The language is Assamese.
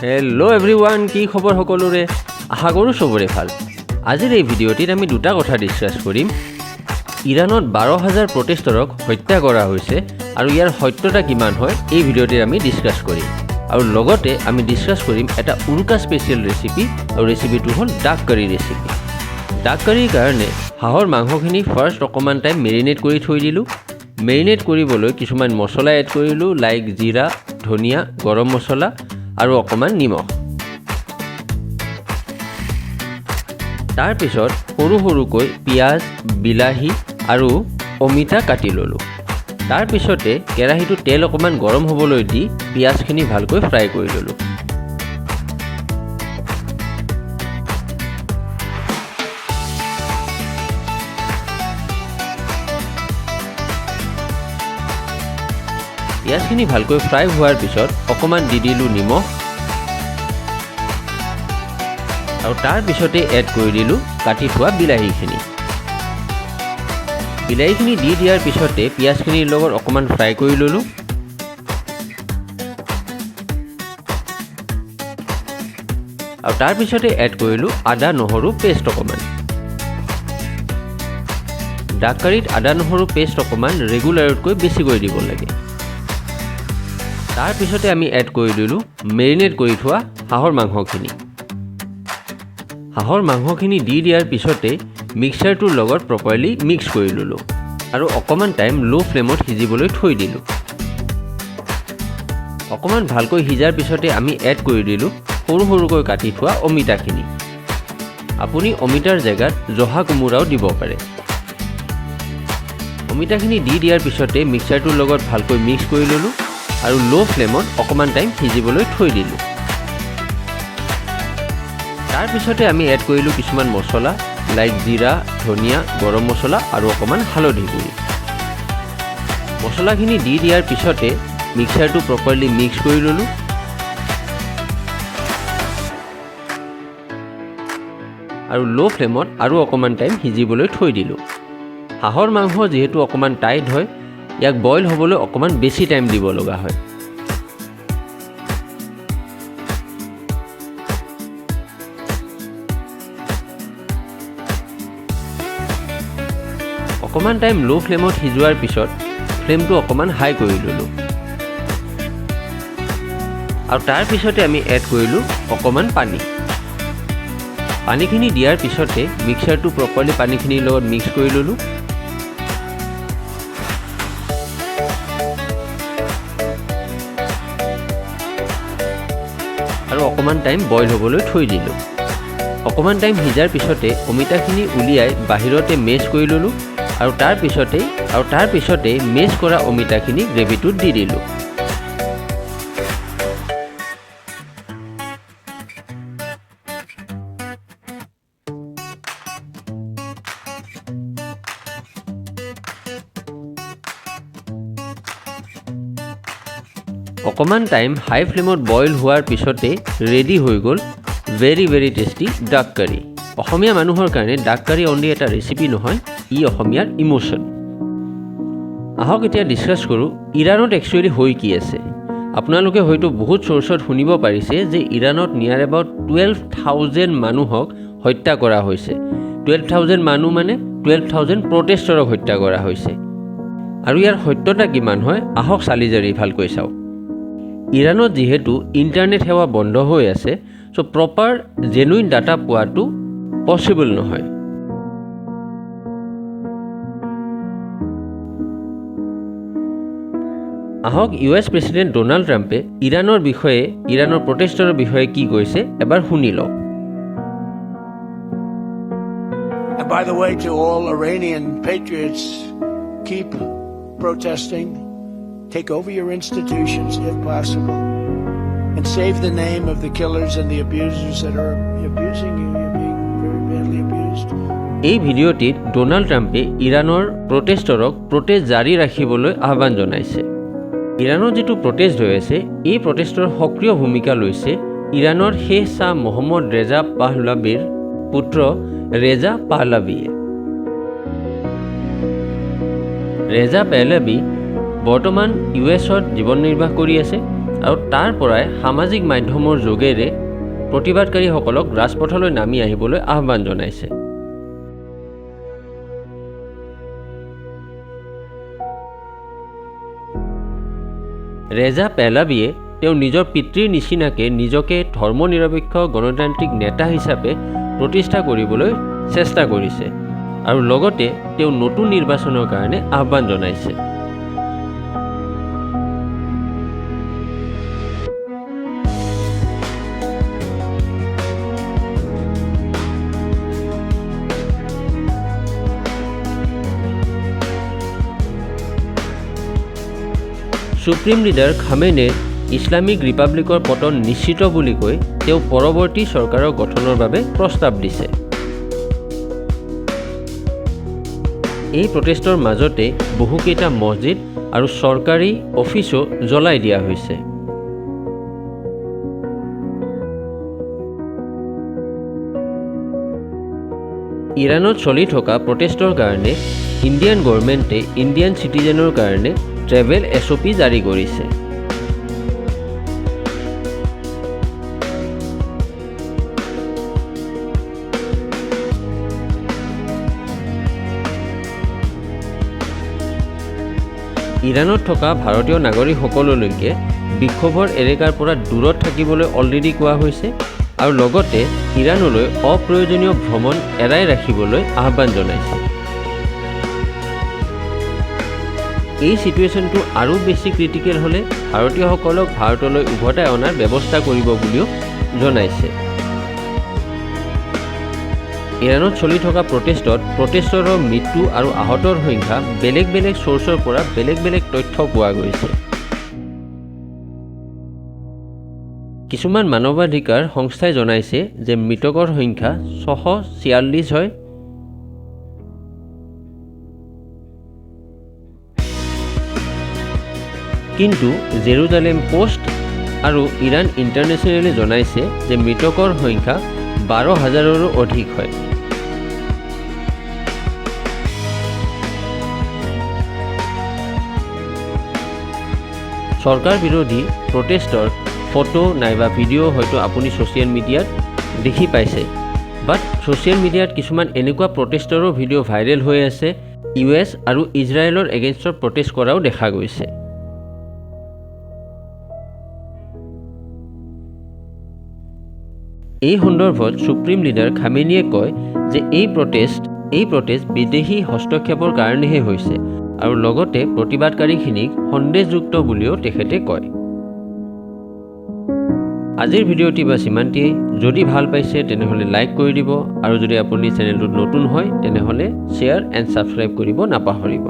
হেল্ল' এভৰিৱান, কি খবৰ সকলোৰে? আশা কৰোঁ চবৰে ভাল। আজিৰ এই ভিডিঅ'টিত আমি দুটা কথা ডিছকাছ কৰিম। ইৰাণত 12,000 প্ৰটেষ্টৰক হত্যা কৰা হৈছে আৰু ইয়াৰ সত্যতা কিমান হয় এই ভিডিঅ'টিত আমি ডিছকাছ কৰিম। আৰু লগতে আমি ডিছকাছ কৰিম এটা উৰুকা স্পেচিয়েল ৰেচিপি, আৰু ৰেচিপিটো হ'ল ডাক কাৰী ৰেচিপি। ডাক কাৰীৰ কাৰণে হাঁহৰ মাংসখিনি ফাৰ্ষ্ট অকণমান টাইম মেৰিনেট কৰি থৈ দিলোঁ। মেৰিনেট কৰিবলৈ কিছুমান মছলা এড কৰিলোঁ, লাইক জিৰা, ধনিয়া, গৰম মছলা আৰু অকণমান নিমখ। তাৰপিছত সৰু সৰুকৈ পিঁয়াজ, বিলাহী আৰু অমিতা কাটি ল'লোঁ। তাৰপিছতে কেৰাহীটো তেল অকণমান গৰম হ'বলৈ দি পিঁয়াজখিনি ভালকৈ ফ্ৰাই কৰি ল'লোঁ। পিঁয়াজখিনি ভালকৈ ফ্ৰাই হোৱাৰ পিছত অকণমান দি দিলোঁ নিমখ, আৰু তাৰপিছতে এড কৰি দিলোঁ কাটি থোৱা বিলাহীখিনি। বিলাহীখিনি দি দিয়াৰ পিছতে পিঁয়াজখিনিৰ লগত অকণমান ফ্ৰাই কৰি ল'লোঁ। আৰু তাৰপিছতে এড কৰিলোঁ আদা নহৰু পেষ্ট অকণমান। ডাক কাৰীত আদা নহৰু পেষ্ট অকণমান ৰেগুলাৰতকৈ বেছিকৈ দিব লাগে। তাৰপিছতে আমি এড কৰি দিলোঁ মেৰিনেট কৰি থোৱা হাঁহৰ মাংসখিনি। হাঁহৰ মাংসখিনি দি দিয়াৰ পিছতে মিক্সাৰটোৰ লগত প্ৰপাৰলি মিক্স কৰি ল'লোঁ আৰু অকণমান টাইম ল' ফ্লেমত সিজিবলৈ থৈ দিলোঁ। অকণমান ভালকৈ সিজাৰ পিছতে আমি এড কৰি দিলোঁ সৰু সৰুকৈ কাটি থোৱা অমিতাখিনি। আপুনি অমিতাৰ জেগাত জহা কোমোৰাও দিব পাৰে। অমিতাখিনি দি দিয়াৰ পিছতে মিক্সাৰটোৰ লগত ভালকৈ মিক্স কৰি ল'লোঁ আৰু ল' ফ্লেমত অকণমান টাইম সিজিবলৈ থৈ দিলোঁ। তাৰপিছতে আমি এড কৰিলোঁ কিছুমান মছলা, লাইক জিৰা, ধনিয়া, গৰম মছলা আৰু অকণমান হালধি গুড়ি। মছলাখিনি দি দিয়াৰ পিছতে মিক্সাৰটো প্ৰপাৰলি মিক্স কৰি ল'লোঁ। আৰু ল' ফ্লেমত আৰু অকণমান টাইম সিজিবলৈ থৈ দিলোঁ। হাঁহৰ মাংস যিহেতু অকণমান টাইট হয়, ইয়াক বইল হ'বলৈ অকণমান বেছি টাইম দিব লগা হয়। অকণমান টাইম ল' ফ্লেমত সিজোৱাৰ পিছত ফ্লেমটো অকণমান হাই কৰি ল'লোঁ। আৰু তাৰপিছতে আমি এড কৰিলোঁ অকণমান পানী। পানীখিনি দিয়াৰ পিছতে মিক্সাৰটো প্ৰপাৰলি পানীখিনিৰ লগত মিক্স কৰি ল'লোঁ। আৰু অকণমান টাইম বইল হ'বলৈ থৈ দিলোঁ। অকণমান টাইম সিজাৰ পিছতে অমিতাখিনি উলিয়াই বাহিৰতে মেছ কৰি ল'লোঁ। আৰু তাৰপিছতে মেছ কৰা অমিতাখিনি গ্ৰেভিটোত দি দিলোঁ। অকণমান টাইম হাই ফ্লেমত বইল হোৱাৰ পিছতে ৰেডি হৈ গ'ল ভেৰি ভেৰি টেষ্টি ডাক কাৰী। অসমীয়া মানুহৰ কাৰণে ডাক কাৰী অনলি এটা ৰেচিপি নহয়, ই অসমীয়াৰ ইম'শ্যন। আহক এতিয়া ডিছকাছ কৰোঁ ইৰাণত একচুৱেলি হৈ কি আছে। আপোনালোকে হয়তো বহুত চ'ৰ্চত শুনিব পাৰিছে যে ইৰাণত নিয়াৰ এবাউট 12,000 মানুহক হত্যা কৰা হৈছে। 12,000 মানুহ মানে 12,000 প্ৰটেষ্টৰক হত্যা কৰা হৈছে। আৰু ইয়াৰ সত্যতা কিমান হয় আহক চালি জাৰি ভালকৈ চাওঁ। ইৰাণত যিহেতু ইণ্টাৰনেট সেৱা বন্ধ হৈ আছে, চ' প্ৰপাৰ জেনুইন ডাটা পোৱাটো পচিবল নহয়। আহক US প্ৰেছিডেণ্ট ডনাল্ড ট্ৰাম্পে ইৰাণৰ প্ৰটেষ্টৰ বিষয়ে কি কৈছে এবাৰ শুনি লওক। And by the way, to all Iranian patriots, keep protesting, take over your institutions if possible, and save the name of the killers and the abusers that are abusing you. You're being very badly abused. এই ভিডিঅ'টিত ডনাল্ড ট্ৰাম্পে ইৰাণৰ প্ৰটেষ্টৰক প্ৰটেষ্ট জাৰি ৰাখিবলৈ আহ্বান জনাইছে। ইৰাণৰ যিটো প্ৰটেষ্ট হৈ আছে, এই প্ৰটেষ্টৰ সক্ৰিয় ভূমিকা লৈছে ইৰাণৰ শ্বেখ শ্বাহ মহম্মদ ৰেজা পাহলাভিৰ পুত্ৰ ৰেজা পাহলাভিয়ে। ৰেজা পাহলাভি বৰ্তমান ইউএছত জীৱন নিৰ্বাহ কৰি আছে আৰু তাৰ পৰাই সামাজিক মাধ্যমৰ যোগেৰে প্ৰতিবাদকাৰীসকলক ৰাজপথলৈ নামি আহিবলৈ আহ্বান জনাইছে। ৰেজা পেহলাভিয়ে তেওঁ নিজৰ পিতৃৰ নিচিনাকৈ নিজকে ধৰ্মনিৰপেক্ষ গণতান্ত্ৰিক নেতা হিচাপে প্ৰতিষ্ঠা কৰিবলৈ চেষ্টা কৰিছে আৰু লগতে তেওঁ নতুন নিৰ্বাচনৰ কাৰণে আহ্বান জনাইছে। সুপ্ৰিম লিডাৰ খামেনেই ইছলামিক ৰিপাব্লিকৰ পতন নিশ্চিত বুলি কৈ তেওঁ পৰৱৰ্তী চৰকাৰৰ গঠনৰ বাবে প্ৰস্তাৱ দিছে। এই প্ৰটেষ্টৰ মাজতে বহুকেইটা মছজিদ আৰু চৰকাৰী অফিচো জ্বলাই দিয়া হৈছে। ইৰাণত চলি থকা প্ৰটেষ্টৰ কাৰণে ইণ্ডিয়ান গভৰ্ণমেণ্টে ইণ্ডিয়ান চিটিজেনৰ কাৰণে ট্ৰেভেল SOP জাৰি কৰিছে। ইৰাণত থকা ভাৰতীয় নাগৰিকসকললৈকে বিক্ষোভৰ এলেকাৰ পৰা দূৰত থাকিবলৈ অলৰেডি কোৱা হৈছে আৰু লগতে ইৰাণলৈ অপ্ৰয়োজনীয় ভ্ৰমণ এৰাই ৰাখিবলৈ আহ্বান জনাইছে। এই চিটুৱেশ্যনটো আৰু বেছি ক্ৰিটিকেল হ'লে ভাৰতীয়সকলক ভাৰতলৈ উভতাই অনাৰ ব্যৱস্থা কৰিব বুলিও জনাইছে। ইৰাণত চলি থকা প্ৰটেষ্টৰৰ মৃত্যু আৰু আহতৰ সংখ্যা বেলেগ বেলেগ চ'ৰ্চৰ পৰা বেলেগ বেলেগ তথ্য পোৱা গৈছে। কিছুমান মানৱাধিকাৰ সংস্থাই জনাইছে যে মৃতকৰ সংখ্যা 646 হয়। কিন্তু জেৰুজালেম পোষ্ট আৰু ইৰাণ ইণ্টাৰনেশ্যনেলে জনাইছে যে মৃতকৰ সংখ্যা 12,000ৰো অধিক হয়। চৰকাৰ বিৰোধী প্ৰটেষ্টৰ ফটো নাইবা ভিডিঅ' হয়তো আপুনি ছ'চিয়েল মিডিয়াত দেখি পাইছে, বাট ছ'চিয়েল মিডিয়াত কিছুমান এনেকুৱা প্ৰটেষ্টৰো ভিডিঅ' ভাইৰেল হৈ আছে US আৰু ইজৰাইলৰ এগেইনষ্টত প্ৰটেষ্ট কৰাও দেখা গৈছে। এই সন্দৰ্ভত সুপ্ৰিম লিডাৰ খামেনিয়ে কয় যে এই প্ৰটেষ্ট বিদেশী হস্তক্ষেপৰ কাৰণেহে হৈছে আৰু লগতে প্ৰতিবাদকাৰীখিনিক সন্দেহযুক্ত বুলিও তেখেতে কয়। আজিৰ ভিডিঅ'টি বা সিমানটিয়েই। যদি ভাল পাইছে তেনেহ'লে লাইক কৰি দিব আৰু যদি আপুনি চেনেলটোত নতুন হয় তেনেহ'লে শ্বেয়াৰ এণ্ড ছাবস্ক্ৰাইব কৰিব নাপাহৰিব।